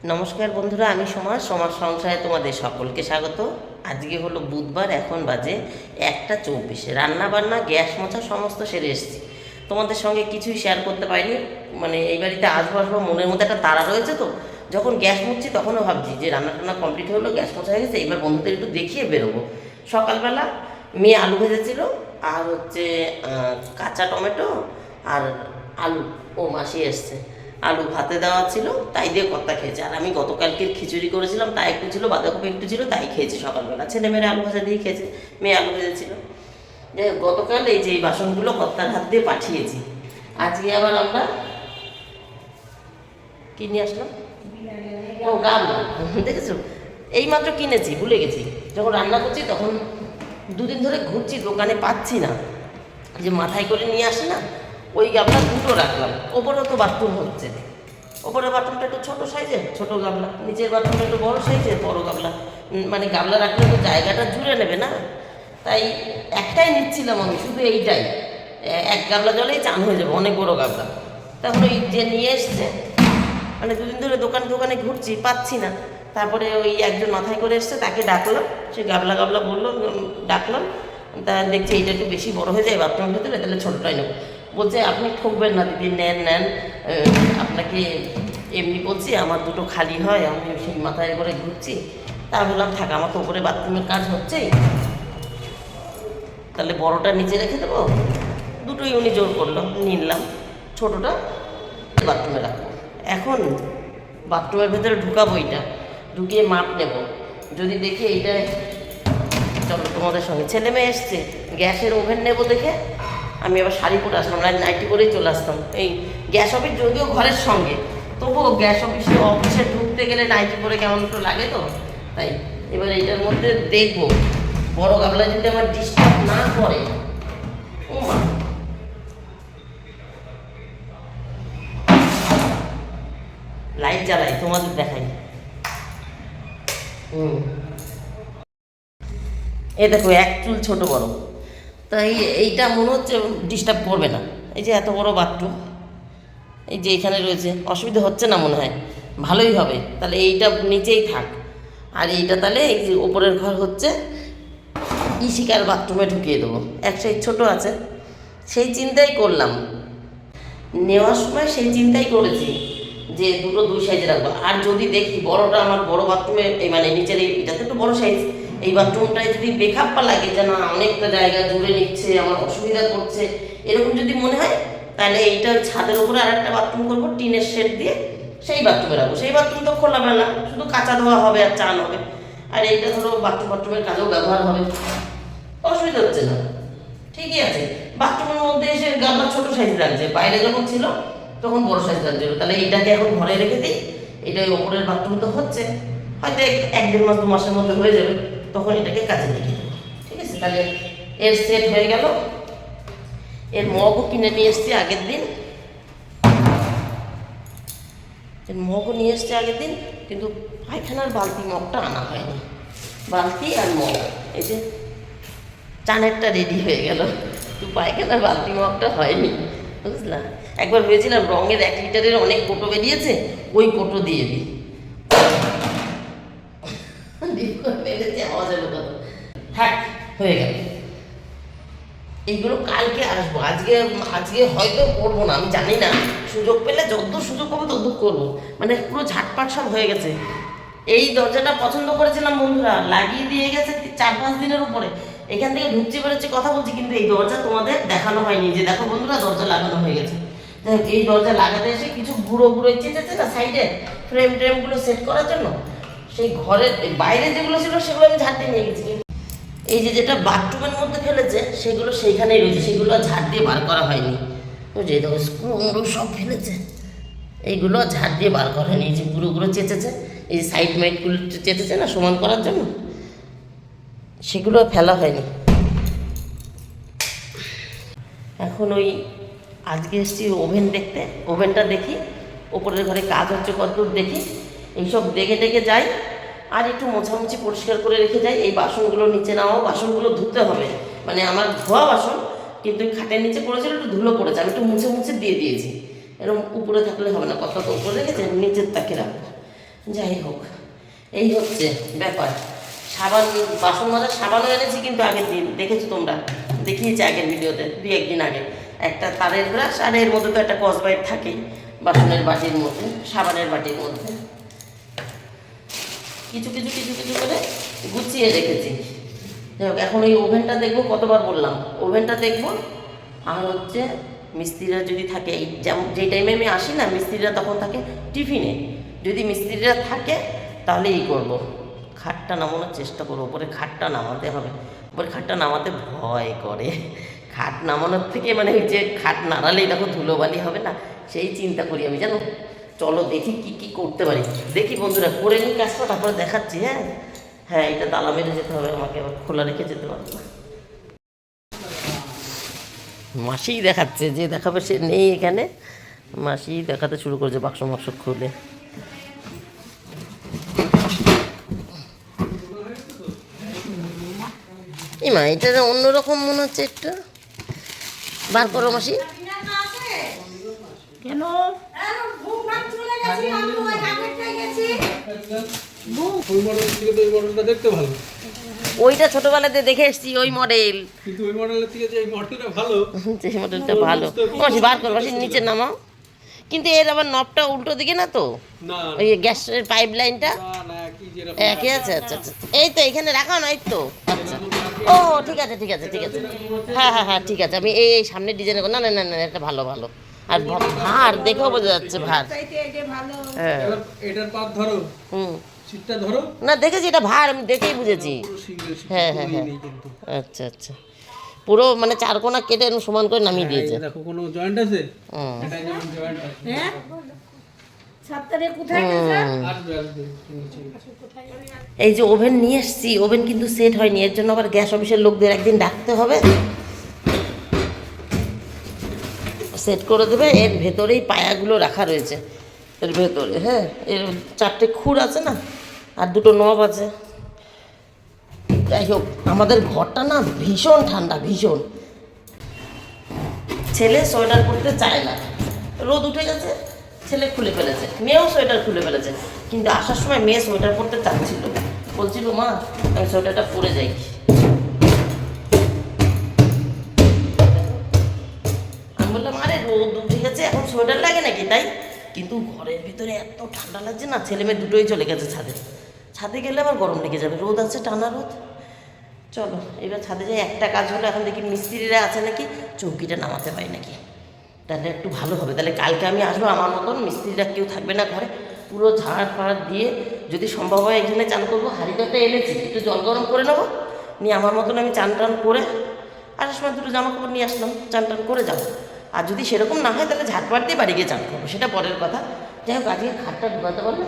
নমস্কার বন্ধুরা, আমি সমাজ সংসারে তোমাদের সকলকে স্বাগত। আজকে হলো বুধবার, এখন বাজে 1:24। রান্না বান্না গ্যাস মোছা সমস্ত সেরে এসেছি। তোমাদের সঙ্গে কিছুই শেয়ার করতে পারিনি, মানে এই বাড়িতে আসবো মনের মধ্যে একটা তাড়া রয়েছে। তো যখন গ্যাস মুছছি তখনও ভাবছি যে রান্না টান্না কমপ্লিট হলো, গ্যাস মোছা হয়ে গেছে, এবার বন্ধুদের একটু দেখিয়ে বেরোবো। সকালবেলা মেয়ে আলু ভেজেছিল, আর হচ্ছে কাঁচা টমেটো আর আলু, ও মাসি এসছে, আলু ভাতে দেওয়া ছিল, তাই দিয়ে কর্তা খেয়েছে। আর আমি গতকালকের খিচুড়ি করেছিলাম, তাই একটু ছিল, বাঁধাকপি একটু ছিল, তাই খেয়েছি সকালবেলা। ছেলেমেয়েরা আলু ভাজা দিয়ে খেয়েছে, মেয়ে আলু ভেজেছিল। যে গতকাল এই যে এই বাসনগুলো কর্তার হাত দিয়ে পাঠিয়েছি। আজকে আবার আমরা কি নিয়ে আসলাম, ও গামলা দেখেছো, এইমাত্র কিনেছি, ভুলে গেছি। যখন রান্না করছি তখন দুদিন ধরে ঘুরছি, দোকানে পাচ্ছি না, যে মাথায় করে নিয়ে আসে না, ওই গামলা দুটো রাখলাম। ওপরেও তো বাথরুম হচ্ছে, ওপরের বাথরুমটা একটু ছোটো সাইজের, ছোটো গামলা, নিচের বাথরুমটা একটু বড়ো সাইজের, বড়ো গামলা। মানে গামলা রাখলে তো জায়গাটা জুড়ে নেবে না, তাই একটাই নিচ্ছিলাম আমি, শুধু এইটাই। এক গামলা জলেই চান হয়ে যাবে, অনেক বড়ো গামলা। তখন ওই যে নিয়ে এসছে, মানে দুদিন ধরে দোকানে দোকানে ঘুরছি, পাচ্ছি না। তারপরে ওই একজন মাথায় করে এসছে, তাকে ডাকলাম, সে গাবলা গাবলা বললো, ডাকলাম। তা দেখছি এইটা একটু বেশি বড় হয়ে যায় বাথরুমের ভেতরে, তাহলে ছোটোটাই নেবো। বলছে আপনি ঠকবেন না দিদি, নেন নেন, আপনাকে এমনি বলছি, আমার দুটো খালি হয়, আমি সেই মাথায় করে ঘুরছি। তা বললাম থাক, আমার তো উপরে বাথরুমের কাজ হচ্ছেই, তাহলে বড়টা নিচে রেখে দেবো। দুটোই উনি জোর করলো, নিলাম, ছোটোটা বাথরুমে রাখবো। এখন বাথরুমের ভেতরে ঢুকাবো, এইটা ঢুকিয়ে মাপ নেব। যদি দেখি এইটা, চলো তোমাদের সঙ্গে, ছেলে মেয়ে এসছে, গ্যাসের ওভেন নেবো দেখে আমি আবার শাড়ি পরে আসলাম, নাইটি পরেই চলে আসতাম। এই গ্যাস অফিস যদিও ঘরের সঙ্গে, তবুও গ্যাস অফিসে ঢুকতে গেলে নাইটি পরে কেমন একটু লাগে, তো তাই এবার এইটার মধ্যে দেখবো বড় গামলা যদি আমার ডিস্টার্ব না করে। ও মা, লাইট জ্বালাই, তোমাদের দেখাই। এই দেখো, এক চুল ছোট বড়, তাই এইটা মনে হচ্ছে ডিস্টার্ব করবে না। এই যে এত বড় বাথরুম, এই যে এখানে রয়েছে, অসুবিধা হচ্ছে না মনে হয়, ভালোই হবে। তাহলে এইটা নিচেই থাক, আর এইটা তাহলে এই যে ওপরের ঘর হচ্ছে, ইশিকার বাথরুমে ঢুকিয়ে দেবো। এক সাইড ছোটো আছে, সেই চিন্তাই করলাম নেওয়ার সময়, সেই চিন্তাই করেছি যে দুটো দুই সাইজে রাখবো। আর যদি দেখি বড়টা আমার বড় বাথরুমে, এই মানে নিচের এটা তো একটু বড়ো সাইজ, এই বাথরুমটায় যদি বেখাপ্পা লাগে, যেন অনেকটা জায়গা জুড়ে নিচ্ছে, আমার অসুবিধা করছে, এরকম যদি মনে হয়, তাহলে এইটা ছাদের উপরে আর একটা বাথরুম করবো টিনের শেড দিয়ে, সেই বাথরুমে রাখবো। সেই বাথরুম তো খোলামেলা, শুধু কাঁচা ধোয়া হবে আর চান হবে, আর এইটা ধরো বাথরুমের কাজেও ব্যবহার হবে, অসুবিধা হচ্ছে না, ঠিকই আছে। বাথরুমের মধ্যে এসে গামলা ছোট সাইজ লাগছে, বাইরে যখন ছিল তখন বড় সাইজ লাগছিল। তাহলে এইটাকে এখন ঘরে রেখে দিই, এটা ওই ওপরের বাথরুম তো হচ্ছে, হয়তো 1-1.5 মাস 2 মাসের মধ্যে হয়ে যাবে, তখন এটাকে কাজে রেখে দেবো। ঠিক আছে, তাহলে এর সেট হয়ে গেল। এর মগও কিনে নিয়ে এসছি আগের দিন, এর মগও নিয়ে এসছি আগের দিন, কিন্তু পায়খানার বালতি মগটা আনা হয়নি। বালতি আর মগ, এই যে চানেরটা রেডি হয়ে গেল, তো পায়খানার বালতি মগটা হয়নি, বুঝলা। একবার ভেবেছিলাম রঙের 1 লিটারের অনেক কোটো বেরিয়েছে, ওই কোটো দিয়ে দিই, বেড়েছে আওয়াজ হলো কত, থাক, হয়ে গেল। এইগুলো কালকে আসবো, আজকে আজকে হয়তো করবো না, আমি জানি না, সুযোগ পেলে যতদূর সুযোগ পাবো ততদূর করবো। মানে পুরো ঝাটপাট সব হয়ে গেছে। এই দরজাটা পছন্দ করেছিলাম বন্ধুরা, লাগিয়ে দিয়ে গেছে 4-5 দিনের উপরে, এখান থেকে ঢুকছি বেরোচ্ছি কথা বলছি, কিন্তু এই দরজা তোমাদের দেখানো হয়নি, যে দেখো বন্ধুরা দরজা লাগানো হয়ে গেছে। এই দরজা লাগাতে এসে কিছু গুঁড়ো গুঁড়ো চেঁচেছে না সাইডে, ফ্রেম ট্রেমগুলো সেট করার জন্য, সেই ঘরের বাইরে যেগুলো ছিল সেগুলো আমি ঝাড় দিয়ে নিয়ে গেছি। এই যে যেটা বাথরুমের মধ্যে ফেলেছে সেগুলো সেইখানেই রয়েছে, সেগুলো ঝাড় দিয়ে বার করা হয়নি। বুঝলি, দেখো স্ক্রু সব ফেলেছে, এইগুলো ঝাড় দিয়ে বার করা হয়নি। এই যে গুঁড়ো গুঁড়ো চেঁচেছে, এই যে সাইড মাইডগুলো চেঁচেছে না সমান করার জন্য, সেগুলো ফেলা হয়নি। এখন ওই আজকে এসেছি ওভেন দেখতে, ওভেনটা দেখি, ওপরের ঘরে কাজ হচ্ছে কতদূর দেখি, এইসব দেখে দেখে যাই, আর একটু মোছামুছি পরিষ্কার করে রেখে যাই। এই বাসনগুলো নিচে নামাও, বাসনগুলো ধুতে হবে, মানে আমার ধোয়া বাসন, কিন্তু খাটের নিচে পড়েছিল, একটু ধুলো পড়েছে, আমি একটু মুছে মুছে দিয়ে দিয়েছি। এরকম উপরে থাকলে হবে না, কথা তো উপরে রেখেছে, নিচের তাকে রাখবো। যাই হোক, এই হচ্ছে ব্যাপার। সাবান, বাসন মাজার সাবানও এনেছি, কিন্তু আগের দিন দেখেছো তোমরা, দেখিয়েছি আগের ভিডিওতে, 2-1 দিন আগে। একটা তারের ব্রাশ, আর এর মধ্যে তো একটা কসবাইট থাকেই বাসনের বাটির মধ্যে, সাবানের বাটির মধ্যে। কিছু কিছু কিছু কিছু করে গুছিয়ে রেখেছি। যাই হোক, এখন ওই ওভেনটা দেখবো, কতবার বললাম ওভেনটা দেখবো। আর হচ্ছে মিস্ত্রিরা যদি থাকে, এই যেমন যে টাইমে আমি আসি না, মিস্ত্রিরা তখন থাকে টিফিনে। যদি মিস্ত্রিরা থাকে তাহলে এই করবো, খাটটা নামানোর চেষ্টা করবো। উপরে খাটটা নামাতে হবে, উপরে খাটটা নামাতে ভয় করে। খাট নামানোর থেকে মানে ওই যে খাট নাড়ালেই দেখো ধুলোবালি হবে না, সেই চিন্তা করি আমি, জানো। চলো দেখি কি কি করতে পারি, দেখি বন্ধুরা, করে নিই কাজটা, তারপরে দেখাচ্ছি। হ্যাঁ হ্যাঁ, এটা তালা মেরে যেতে হবে আমাকে, আবার খোলা রেখে যেতে পারবো না। মাসি দেখাচ্ছে, যে দেখাবে সে নেই এখানে। মাসি দেখাতে শুরু করেছে, বাক্স মাক্স খুলে। মা, এটা অন্যরকম মনে হচ্ছে একটু, বার করো মাসি। কেন? ওইটা ছোটবেলাতে দেখে এসছি, ওই মডেল, কিন্তু ওই মডেলের থেকে যে এই মডেলটা ভালো, যে মডেলটা ভালো। মাসি বার করো, মাসি নিচে নামাও। কিন্তু এর আবার নবটা উল্টো দিকে না তো, না ওই গ্যাসের পাইপ লাইনটা না কি যেরকম একই আছে। আচ্ছা আচ্ছা, এই তো এখানে রাখা না, এই তো। আচ্ছা, ও ঠিক আছে ঠিক আছে ঠিক আছে, হ্যাঁ হ্যাঁ হ্যাঁ ঠিক আছে। আমি এই সামনে ডিজাইন, না না না না, এটা ভালো ভালো। আর ভার দেখেও বোঝা যাচ্ছে ভার। হ্যাঁ, এটার পাত ধরো, হুম, সিটটা ধরো। না দেখেছি এটা ভার, আমি দেখেই বুঝেছি। হ্যাঁ হ্যাঁ হ্যাঁ, আচ্ছা আচ্ছা, পুরো মানে 4 কোণা কেটে সমান করে নামিয়ে দিয়েছে। দেখো কোনো জয়েন্ট আছে? হুম, এটা যেমন জয়েন্ট আছে। হ্যাঁ, সপ্তাহে কোথায় গেছে? আর এই যে ওভেন নিয়ে এসছি, ওভেন কিন্তু সেট হয়নি, এর জন্য আবার গ্যাস অফিসের লোকদের একদিন ডাকতে হবে, সেট করে দেবে। এর ভেতরেই পায়াগুলো রাখা রয়েছে, এর ভেতরে। হ্যাঁ, এর 4টে খুর আছে না, আর 2টো নব আছে। যাই হোক, আমাদের ঘরটা না ভীষণ ঠান্ডা, ভীষণ। ছেলে সোয়েটার পরতে চায় না, রোদ উঠে গেছে, ছেলে খুলে ফেলেছে, মেয়েও সোয়েটার খুলে ফেলেছে। কিন্তু আসার সময় মেয়ে সোয়েটার পরতে চাচ্ছিল, বলছিল মা আমি সোয়েটারটা পরে যাই। আমি বললাম আরে রোদ উঠে গেছে, এখন সোয়েটার লাগে নাকি, তাই। কিন্তু ঘরের ভিতরে এত ঠান্ডা লাগছে না, ছেলে মেয়ে দুটোই চলে গেছে ছাদে। ছাদে গেলে আবার গরম লেগে যাবে, রোদ আছে, টানা রোদ। চলো এবার ছাদে যাই। একটা কাজ হলো, এখন দেখি মিস্ত্রিরা আছে নাকি, চৌকিটা নামাতে পারি নাকি, তাহলে একটু ভালো হবে। তাহলে কালকে আমি আসবো, আমার মতন মিস্ত্রিরা কেউ থাকবে না ঘরে, পুরো ঝাড় ফাড় দিয়ে যদি সম্ভব হয় এখানে চান করবো। হাঁড়িটা একটা এনেছি, একটু জল গরম করে নেবো, নিয়ে আমার মতন আমি চান টান করে আসার সময় 2টো জামা কাপড় নিয়ে আসলাম, চান টান করে যাবো। আর যদি সেরকম না হয় তাহলে ঝাঁটপাট দিয়ে বাড়ি গিয়ে চান করবো, সেটা পরের কথা। যাই হোক, আজকে খাটটা ঢুকাতে পারলে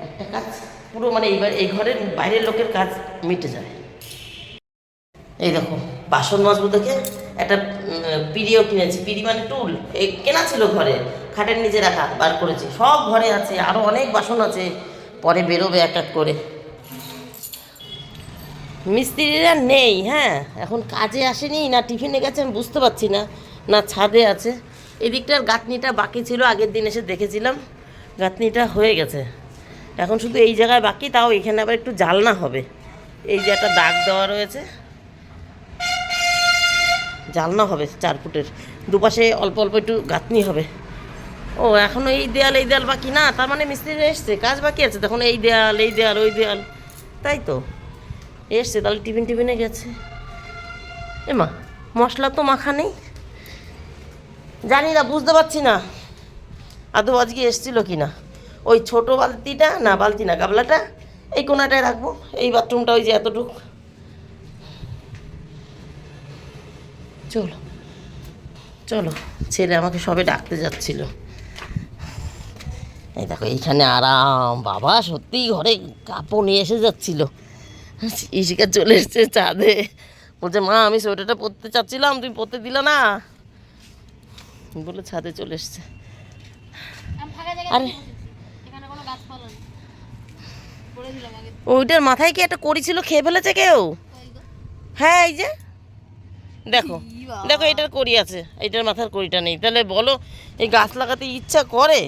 একটা কাজ পুরো, মানে এইবার এই ঘরের বাইরের লোকের কাজ মিটে যায়। এই দেখো, বাসন মাজবো দেখে একটা পিড়িও কিনেছি, পিড়ি মানে টুল, এই কেনা ছিল ঘরে, খাটের নিচে রাখা, বার করেছি। সব ঘরে আছে, আরও অনেক বাসন আছে, পরে বেরোবে এক এক করে। মিস্ত্রিরা নেই, হ্যাঁ এখন কাজে আসেনি, না টিফিনে গেছে আমি বুঝতে পারছি না, না ছাদে আছে। এদিকটার গাঁথনিটা বাকি ছিল, আগের দিন এসে দেখেছিলাম, গাঁথনিটা হয়ে গেছে। এখন শুধু এই জায়গায় বাকি, তাও এখানে আবার একটু জালনা হবে। এই যে একটা দাগ দেওয়া রয়েছে, জালনা হবে 4 ফুটের, দুপাশে অল্প অল্প একটু গাঁথনি হবে। ও এখনও এই দেয়াল বাকি না, তার মানে মিস্ত্রিরা এসছে, কাজ বাকি আছে। তখন এই দেয়াল ওই দেয়াল, তাই তো এসছে, তাহলে টিফিনে গেছে। মা মশলা তো মাখা নেই, জানি না, বুঝতে পারছি না আদৌ আজকে এসছিল কি না। ওই ছোটো বালতিটা, না বালতি না, গাবলাটা এই কোনাটায় রাখবো, এই বাথরুমটা ওই যে এতটুকু। চলো চলো, ছেলে আমাকে সবে ডাকতে যাচ্ছিল। এই দেখো এইখানে আরাম, বাবা সত্যিই ঘরে কাপড় নিয়ে এসে যাচ্ছিল। ইশিকা চলে এসছে ছাদে, বলছে মা আমি সোয়েটারটা পরতে চাচ্ছিলাম, তুমি পরতে দিলে না, বলে ছাদে চলে এসছে। আরে ওইটার মাথায় কি একটা করি ছিল, খেয়ে ফেলেছে কেউ? হ্যাঁ এই যে দেখো দেখো, এটার করি আছে, এটার মাথার করিটা নেই। তাহলে বলো, এই গাছ লাগাতে ইচ্ছা করে?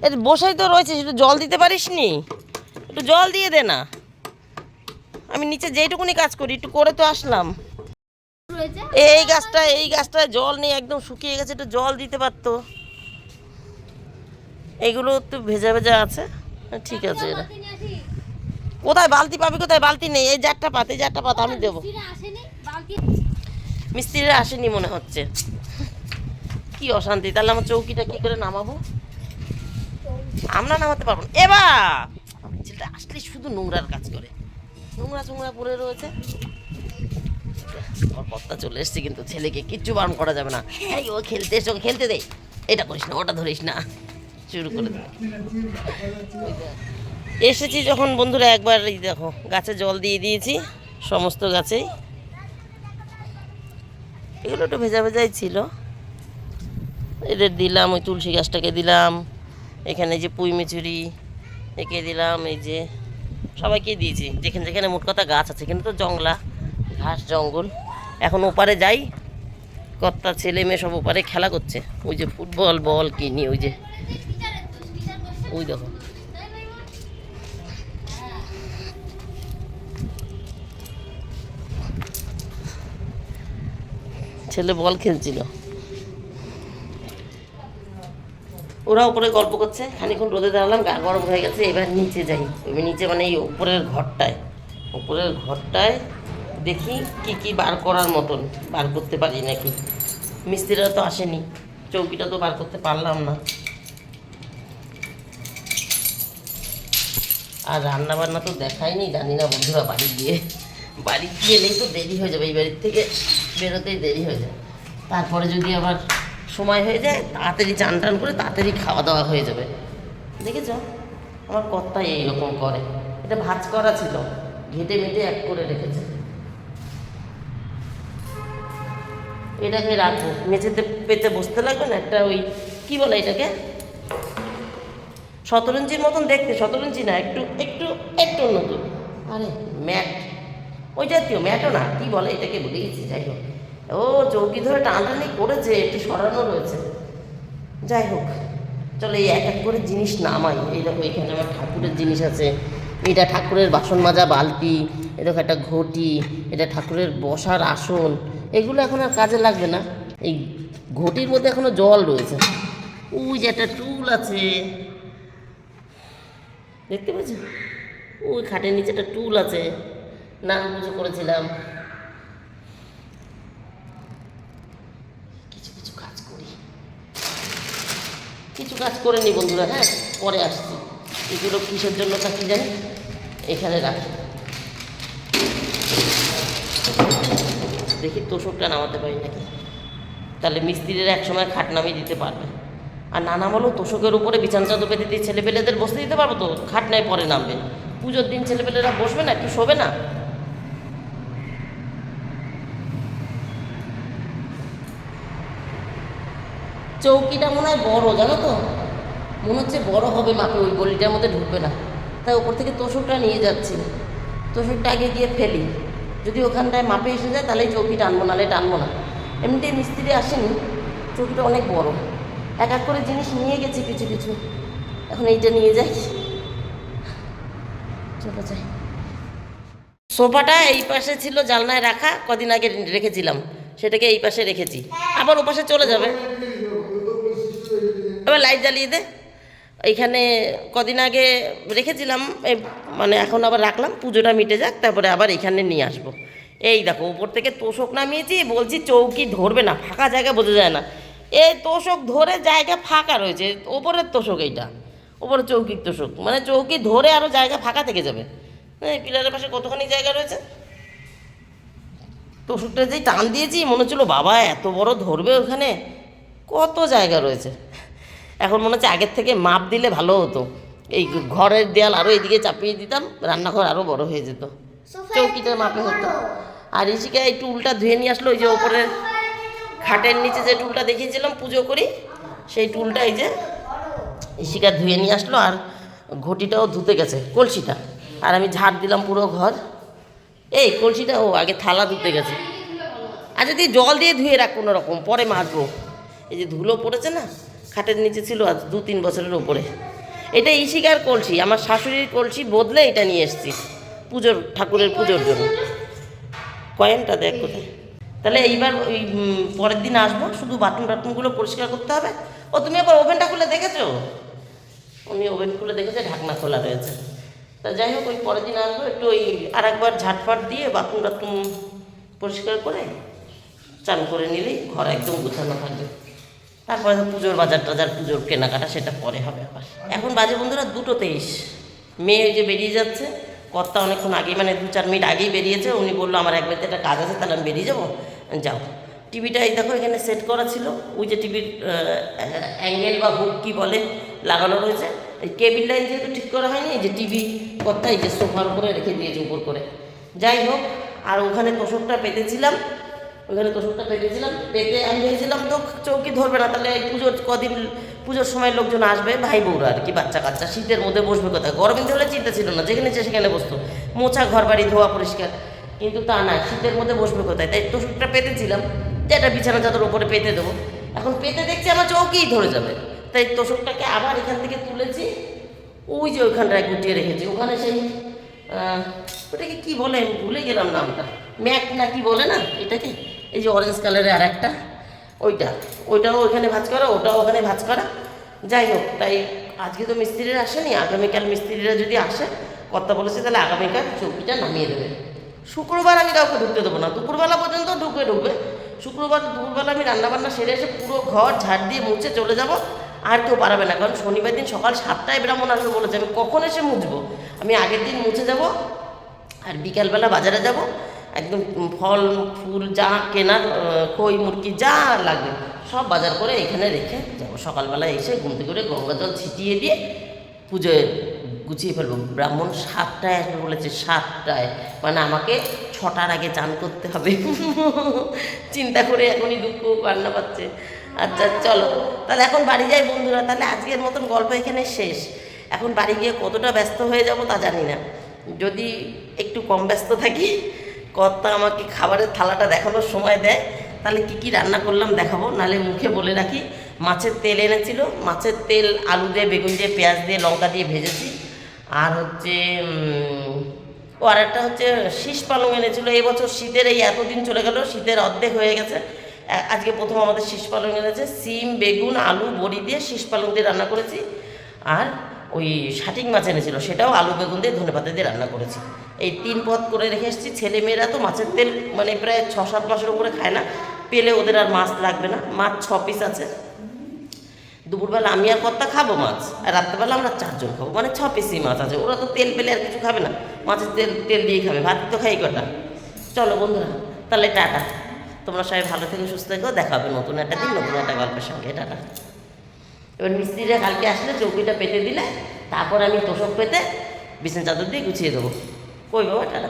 এটা বসাই তো রয়েছে, একটু জল দিতে পারিস নি? একটু জল দিয়ে দে না। আমি নিচে যেইটুকুনি কাজ করি একটু করে তো আসলাম। রয়েছে এই গাছটায় জল নেই, একদম শুকিয়ে গেছে, একটু জল দিতে পারতো। এইগুলো একটু ভেজা ভেজা আছে। ঠিক আছে, এরা বালতি নিয়ে আসি। কোথায় বালতি পাবি? কোথায় বালতি নেই? এই জারটা পাত আমি দেবো। মিস্ত্রিরা আসেনি, বালতি মিস্ত্রিরা আসেনি মনে হচ্ছে। কি অশান্তি! তাহলে আমার চৌকিটা কি করে নামাবো? আমরা নামাতে পারবো না। এবার ছেলেটা আসলে শুধু নোংরার কাজ করে, নোংরা পড়ে রয়েছে। ওর কর্তা চলে এসছে, কিন্তু ছেলেকে কিচ্ছু বারণ করা যাবে না। এই ও খেলতে এসে ওকে খেলতে দে, এটা করিস না, ওটা ধরিস না, শুরু করে দে। এসেছি যখন বন্ধুরা, একবার এই দেখো গাছে জল দিয়ে দিয়েছি, সমস্ত গাছেই। এগুলো একটু ভেজা ভেজাই ছিল, এদের দিলাম। ওই তুলসী গাছটাকে দিলাম, এখানে যে পুঁই মিচুরি একে দিলাম, এই যে সবাইকে দিয়েছি। যেখানে যেখানে মোট কথা গাছ আছে, এখানে তো জংলা ঘাস জঙ্গল। এখন ওপারে যাই, কর্তা ছেলে মেয়ে সব ওপারে খেলা করছে। ওই যে ফুটবল বল কিনি, ওই যে ওই দেখো। ছেলে বল খেলছিল, ওরা উপরে গল্প করছে। খানিক্ষণ রোদে দাঁড়ালাম, গা গরম হয়ে গেছে। এবার নিচে যাই, এবার নিচে মানে এই উপরের ঘরটায় দেখি কি কি বার করার মতন বার করতে পারি নাকি। মিস্ত্রিরা তো আসেনি, চৌকিটা তো বার করতে পারলাম না। আর রান্না বান্না তো দেখায়নি, জানি না বন্ধুরা। বাড়ি গেলেই তো দেরি হয়ে যাবে, এই বাড়ির থেকে বেরোতেই দেরি হয়ে যায়। তারপরে যদি আবার সময় হয়ে যায়, তাড়াতাড়ি চান টান করে তাড়াতাড়ি খাওয়া দাওয়া হয়ে যাবে। দেখেছ আমার কর্তাই এইরকম করে। এটা ভাঁজ করা ছিল, ঘেটে মেটে এক করে রেখেছে। এটাকে রাখবো, মেঝেতে পেতে বসতে লাগবে না। একটা ওই কি বলে এটাকে, শতরঞ্জির মতন দেখতে। শতরঞ্জি না, একটু একটু একটু নতুন। আরে ম্যাট, ওই জাতীয় ম্যাটও না, কি বলে এটাকে ভুলে গেছি। যাই হোক, ও চৌকি ধরে টানাটানি করেছে, একটু সরানো রয়েছে। যাই হোক, চলো এই এক এক করে জিনিস নামাই। এই দেখো এখানে আমার ঠাকুরের জিনিস আছে। এটা ঠাকুরের বাসন মাজা বালতি, এ দেখো একটা ঘটি, এটা ঠাকুরের বসার আসন। এগুলো এখন আর কাজে লাগবে না। এই ঘটির মধ্যে এখনো জল রয়েছে। ওই যে একটা টুল আছে, দেখতে পাচ্ছ? ওই খাটের নিচে একটা টুল আছে, নাম পুজো করেছিলাম। কিছু কাজ করে নি বন্ধুরা। হ্যাঁ, পরে আসছি। এগুলো কিসের জন্য তা কি জানি, এখানে রাখি। দেখি তোষকটা নামাতে পারি নাকি, তাহলে মিস্ত্রিরা একসময় খাট নামিয়ে দিতে পারবে। আর না নামালেও তোষকের উপরে বিছান চাদর পেতে দিয়ে ছেলেপেলেদের বসতে দিতে পারবো তো। খাট নাই পরে নামবে, পুজোর দিন ছেলেপেলেরা বসবে না, একটু শোবে না। চৌকিটা মনে হয় বড়, জানো তো, মনে হচ্ছে বড় হবে মাপে, ওই গলিটার মধ্যে ঢুকবে না। তাই ওপর থেকে তোষকটা নিয়ে যাচ্ছি। তোষকটা আগে গিয়ে ফেলি, যদি ওখানটায় মাপে এসে যায় তাহলে চৌকি টানবো, নাহলে টানবো না। এমনিতেই মিস্ত্রি আসেনি, চৌকিটা অনেক বড়। এক এক করে জিনিস নিয়ে গেছি কিছু। এখন এইটা নিয়ে যাই, চলে যাই। সোফাটা এই পাশে ছিল, জানলায় রাখা, কদিন আগে রেখেছিলাম, সেটাকে এই পাশে রেখেছি। আবার ও পাশে চলে যাবে। এবার লাইট জ্বালিয়ে দে। এইখানে কদিন আগে রেখেছিলাম, মানে এখন আবার রাখলাম, পুজোটা মিটে যাক, তারপরে আবার এখানে নিয়ে আসবো। এই দেখো উপর থেকে তোষক নামিয়েছি, বলছি চৌকি ধরবে না, ফাঁকা জায়গা বোঝা যায় না। এই তোষক ধরে জায়গা ফাঁকা রয়েছে, ওপরের তোষক এইটা, ওপরে চৌকির তোষক, মানে চৌকি ধরে আরও জায়গা ফাঁকা থেকে যাবে। এই পিলারের পাশে কতখানি জায়গা রয়েছে। তোষকটা যেই টান দিয়েছি, মনে হচ্ছিলো বাবা এত বড় ধরবে ওখানে, কত জায়গা রয়েছে। এখন মনে হচ্ছে আগের থেকে মাপ দিলে ভালো হতো। এই ঘরের দেয়াল আরও এইদিকে চাপিয়ে দিতাম, রান্নাঘর আরও বড় হয়ে যেত, চৌকিটা মাপে হতো। আর ঋষিকা এই টুলটা ধুয়ে নিয়ে আসলো, ওই যে ওপরের খাটের নিচে যে টুলটা দেখিয়েছিলাম পুজো করি, সেই টুলটা এই যে ঋষিকা ধুয়ে নিয়ে আসলো। আর ঘটিটাও ধুতে গেছে, কলসিটা। আর আমি ঝাড় দিলাম পুরো ঘর। এই কলসিটা ও আগে থালা ধুতে গেছে। আর যদি জল দিয়ে ধুয়ে রাখ কোনো রকম, পরে মাজবো। এই যে ধুলো পড়েছে না, খাটের নিচে ছিল আজ 2-3 বছরের ওপরে। এটা ইশিকার কলসি, আমার শাশুড়ির কলসি বদলে এটা নিয়ে এসেছি পুজোর, ঠাকুরের পুজোর জন্য। কয়েনটা দেখ কোথায়। তাহলে এইবার ওই পরের দিন আসবো, শুধু বাথরুম টাথরুমগুলো পরিষ্কার করতে হবে। ও তুমি আবার ওভেনটা খুলে দেখেছো? উনি ওভেন খুলে দেখেছে, ঢাকনা খোলা রয়েছে। তা যাই হোক, ওই পরের দিন আসবো, একটু ওই আর একবার ঝাটফাট দিয়ে বাথরুম টাথরুম পরিষ্কার করে চান করে নিলেই ঘর একদম গুছানো থাকবে। তারপরে তো পুজোর বাজার টাজার, পুজোর কেনাকাটা সেটা পরে হবে আবার। এখন বাজে বন্ধুরা 2:23। মেয়ে ওই যে বেরিয়ে যাচ্ছে, কর্তা অনেকক্ষণ আগেই, মানে 2-4 মিনিট আগেই বেরিয়েছে। উনি বললো আমার এক বাড়িতে একটা কাজ আছে, তাহলে আমি বেরিয়ে যাবো, যাও। টিভিটা এই দেখো এখানে সেট করা ছিল, ওই যে টিভির অ্যাঙ্গেল বা হুক কী বলে লাগানো রয়েছে। এই কেবিল লাইন যেহেতু ঠিক করা হয়নি, এই যে টিভি কর্তা এই যে সোফার উপরে রেখে দিয়েছে উপর করে। যাই হোক, আর ওখানে তোষকটা পেতেছিলাম, পেতে আমি ভেবেছিলাম তো চৌকি ধরবে না, তাহলে এই পুজোর কদিন, পুজোর সময় লোকজন আসবে, ভাই বউরা আর কি, বাচ্চা কাচ্চা, শীতের মধ্যে বসবে কোথায়? গরমের দিন হলে চিন্তা ছিল না, যেখানে ইচ্ছে সেখানে বসতো, মোছা ঘর বাড়ি ধোয়া পরিষ্কার। কিন্তু তা না, শীতের মধ্যে বসবে কোথায়? তাই তোষকটা পেতেছিলাম, যে একটা বিছানা চাদর উপরে পেতে দেবো। এখন পেতে দেখছি আমার চৌকিই ধরে যাবে, তাই তোষকটাকে আবার এখান থেকে তুলেছি, ওই যে ওইখানটায় গুটিয়ে রেখেছি। ওখানে সেই ওটাকে কী বলে, আমি ভুলে গেলাম নামটা, ম্যাক না কি বলে না এটাকে, এই যে অরেঞ্জ কালারের আর একটা, ওইটাও ওইখানে ভাঁজ করা, ওটাও ওখানে ভাঁজ করা। যাই হোক, তাই আজকে তো মিস্ত্রিরা আসেনি, আগামীকাল মিস্ত্রিরা যদি আসে, কথা বলেছে তাহলে আগামীকাল চৌকিটা নামিয়ে দেবে। শুক্রবার আমি কাউকে ঢুকতে দেবো না, দুপুরবেলা পর্যন্ত ঢুকবে। শুক্রবার দুপুরবেলা আমি রান্নাবান্না সেরে এসে পুরো ঘর ঝাড় দিয়ে মুছে চলে যাব, আর কেউ পারবে না। কারণ শনিবার দিন সকাল 7টায় ব্রাহ্মণ আসবে বলেছে, আমি কখন এসে মুছবো? আমি আগের দিন মুছে যাব, আর বিকালবেলা বাজারে যাব, একদম ফল ফুল যা কেনার, খই মুরগি যা লাগবে সব বাজার করে এখানে রেখে যাবো। সকালবেলা এসে ঘুম থেকে করে গঙ্গা জল ছিটিয়ে দিয়ে পুজোয় গুছিয়ে ফেলবো। ব্রাহ্মণ 7টায় আসবে বলেছে, 7টায়, মানে আমাকে 6টার আগে চান করতে হবে। চিন্তা করে এখনই দুঃখ কান্না পাচ্ছে। আচ্ছা চলো তাহলে এখন বাড়ি যাই বন্ধুরা, তাহলে আজকের মতন গল্প এখানে শেষ। এখন বাড়ি গিয়ে কতটা ব্যস্ত হয়ে যাব তা জানি না, যদি একটু কম ব্যস্ত থাকি, কর্তা আমাকে খাবারের থালাটা দেখানোর সময় দেয়, তাহলে কি কি রান্না করলাম দেখাবো। নাহলে মুখে বলে রাখি, মাছের তেল এনেছিল, মাছের তেল আলু দিয়ে, বেগুন দিয়ে, পেঁয়াজ দিয়ে, লঙ্কা দিয়ে ভেজেছি। আর হচ্ছে ও আর একটা হচ্ছে শীষ পালং এনেছিল। এবছর শীতের এই এতদিন চলে গেল, শীতের অর্ধেক হয়ে গেছে, আজকে প্রথম আমাদের শীষ পালং এনেছে। সিম, বেগুন, আলু, বড়ি দিয়ে শীষ পালং দিয়ে রান্না করেছি। আর ওই শাটিং মাছ এনেছিল, সেটাও আলু বেগুন দিয়ে ধনেপাতা দিয়ে রান্না করেছি। এই 3 পদ করে রেখে এসেছি। ছেলেমেয়েরা তো মাছের তেল মানে প্রায় 6-7 মাসের উপরে খায় না, পেলে ওদের আর মাছ লাগবে না। মাছ 6 পিস আছে। দুপুরবেলা আমি আর কর্তা খাবো মাছ, আর রাত্রেবেলা আমরা 4 জন খাবো, মানে 6 পিসই মাছ আছে। ওরা তো তেল পেলে আর কিছু খাবে না, মাছের তেল দিয়েই খাবে, ভাত তো খাই কটা। চলো বন্ধুরা তাহলে টাটা, তোমরা সবাই ভালো থেকে সুস্থ থেকো, দেখা হবে নতুন একটা দিন, নতুন একটা গল্পের সঙ্গে। টাটা। এবার মিস্ত্রিরা কালকে আসলে চৌকিটা পেতে দিলে, তারপর আমি তোষক পেতে বিছানা চাদর দিয়ে গুছিয়ে দেবো। কই বাবা, টাটা।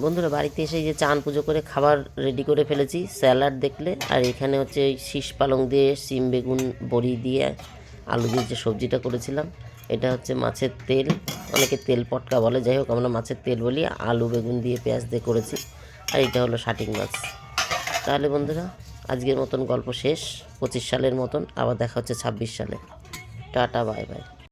বন্ধুরা বাড়িতে এসে যে চান পুজো করে খাবার রেডি করে ফেলেছি, স্যালাড দেখলে, আর এখানে হচ্ছে এই শীষ পালং দিয়ে, সিম বেগুন বড়ি দিয়ে, আলু দিয়ে যে সবজিটা করেছিলাম, এটা হচ্ছে মাছের তেল, অনেকে তেল পটকা বলে, যাই হোক আমরা মাছের তেল বলি, আলু বেগুন দিয়ে পেঁয়াজ দিয়ে করেছি। আর এটা হলো শাটিং মাছ। তাহলে বন্ধুরা আজকের মতন গল্প শেষ, 25 সালের মতন। আবার দেখা হচ্ছে 26 সালে। Tata, bye bye.